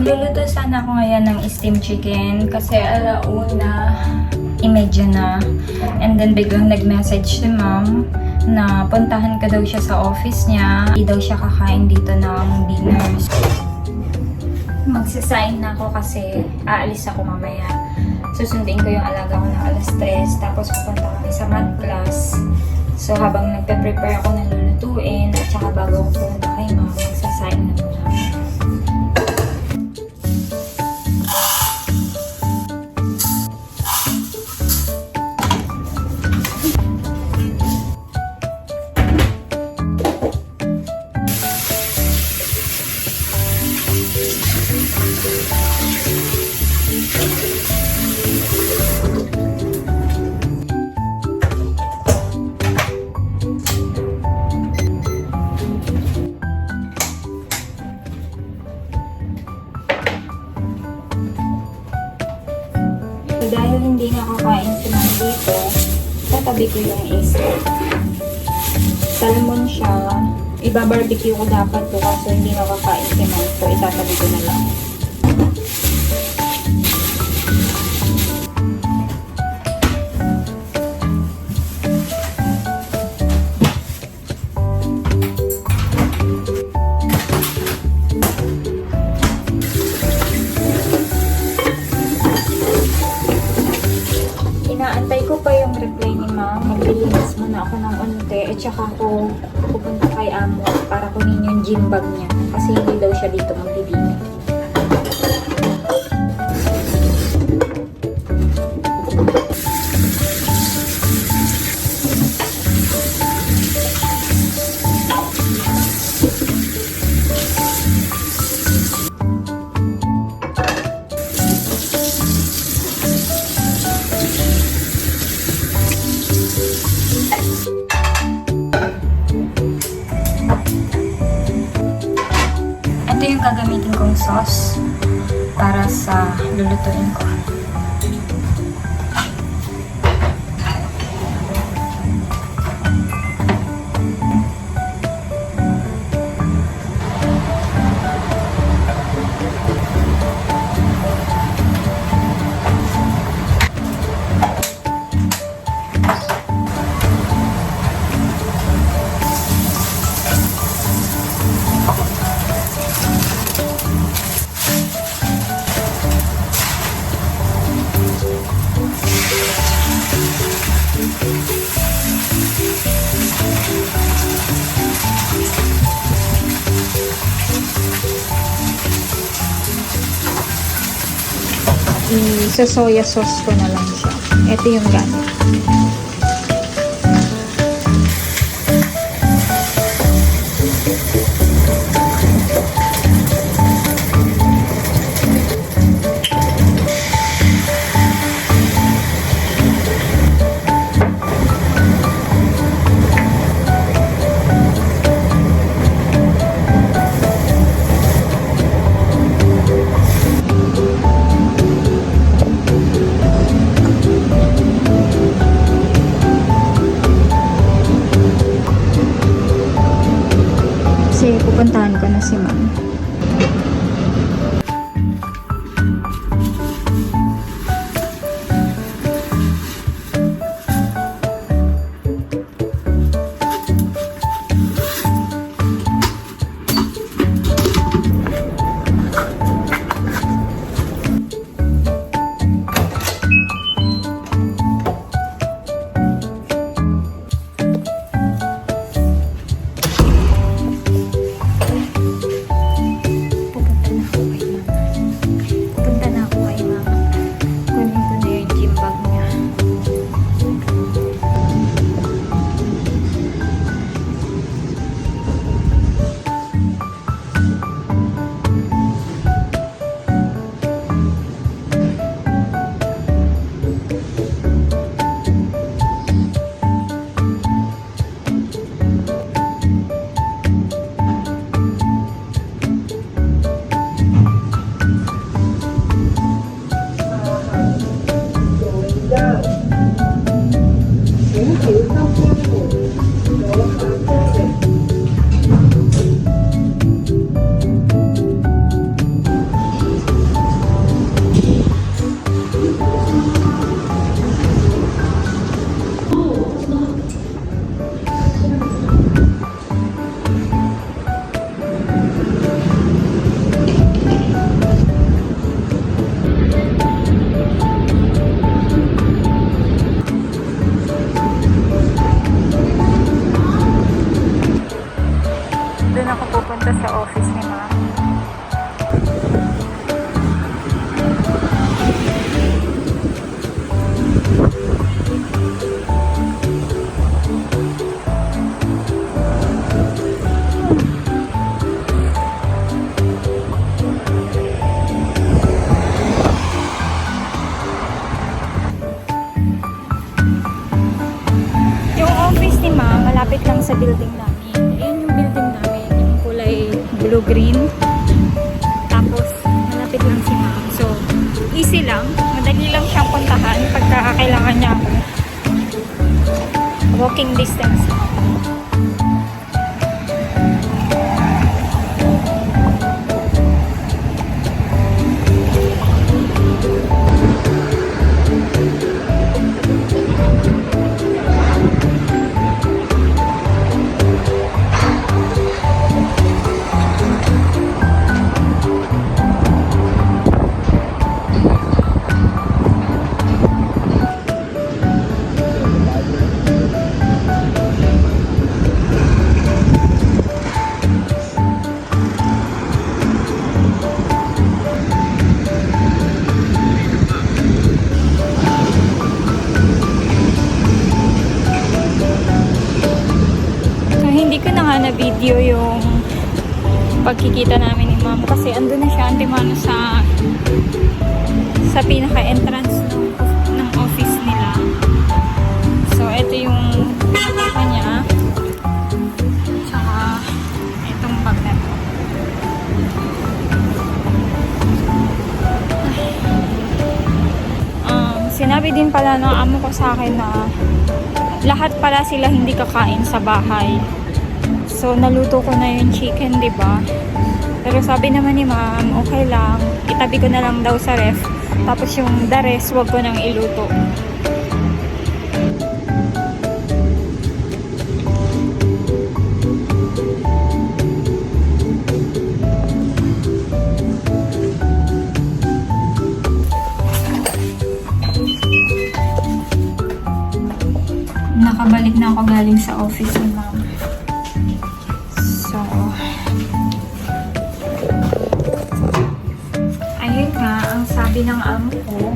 Magluluto sana ako ngayon ng steamed chicken kasi alauna, imedya na. And then biglang nag-message si ma'am na puntahan ka daw siya sa office niya. Hindi daw siya kakain dito ng dinner. Magsasign na ako kasi aalis ako mamaya. Susundin ko yung alaga ko ng alas 3. Tapos pupunta kami sa math class. So habang nagpe-prepare ako ng lulutuin at saka bago ako pumunta kay ma'am, magsasign na muna. Dahil hindi nakakain si ma'am dito, tatabi ko yung isa. Salmon siya. Iba-barbecue ko dapat to kasi hindi nakakain si ma'am. So, itatabi ko na lang. Inaantay ko pa yung reply ni ma'am. Maglilinis muna ako ng unti. At saka ako pupunta kay amo para kunin yung gym bag niya. Kasi hindi daw siya dito magbibigay. Ito yung gagamitin kong sauce para sa lulutuin ko. Sa soya sauce ko na lang siya. Ito yung gamit. Kasi pupuntahan ko na si ma'am. na ako pupunta sa office ni ma'am. Yung office ni ma'am, malapit lang sa building namin. Ayan yung building namin, yung kulay blue-green. Tapos, malapit lang si ma'am. So, easy lang. Madali lang siyang puntahan pagka kailangan niya ako. Walking distance. Hindi ko na nga na-video yung pagkikita namin ni ma'am kasi andun na siya, antimano sa pinaka-entrance ng office nila. So, ito yung pinaka niya. Tsaka, itong bag na to. Sinabi din pala ng amo ko sa akin na lahat pala sila hindi kakain sa bahay. So, naluto ko na yung chicken, di ba? Pero sabi naman ni ma'am, okay lang. Itabi ko na lang daw sa ref. Tapos yung the rest, wag ko nang iluto. Nakabalik na ako galing sa office ni ma'am. So, ayun nga, ang sabi ng amo ko,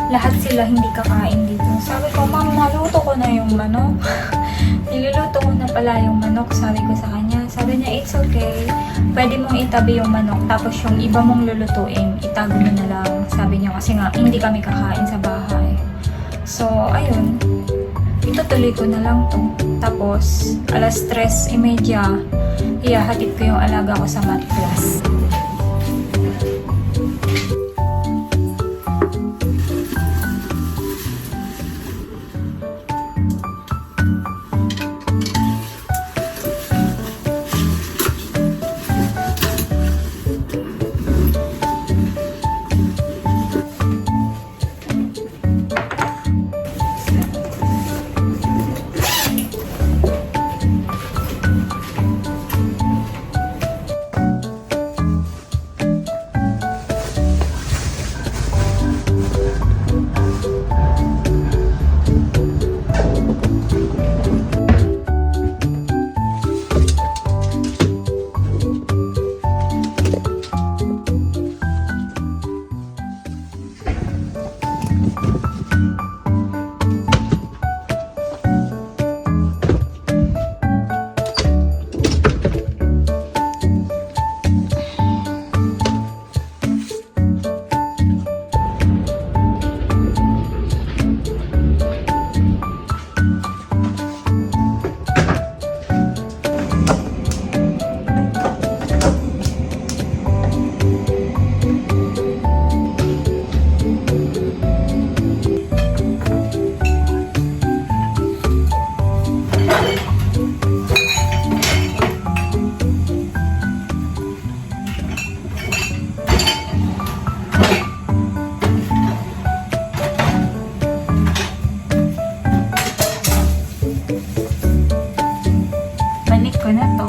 lahat sila hindi kakain dito. Sabi ko, ma'am, naluto ko na yung manok. Niluluto ko na pala yung manok, sabi ko sa kanya. Sabi niya, it's okay. Pwede mong itabi yung manok, tapos yung iba mong lulutuin, itago mo na lang. Sabi niya, kasi nga, hindi kami kakain sa bahay. So, ayun. Itutuloy ko na lang to. Tapos, alas 3:30, ihahatid ko yung alaga ko sa math class. ko na to.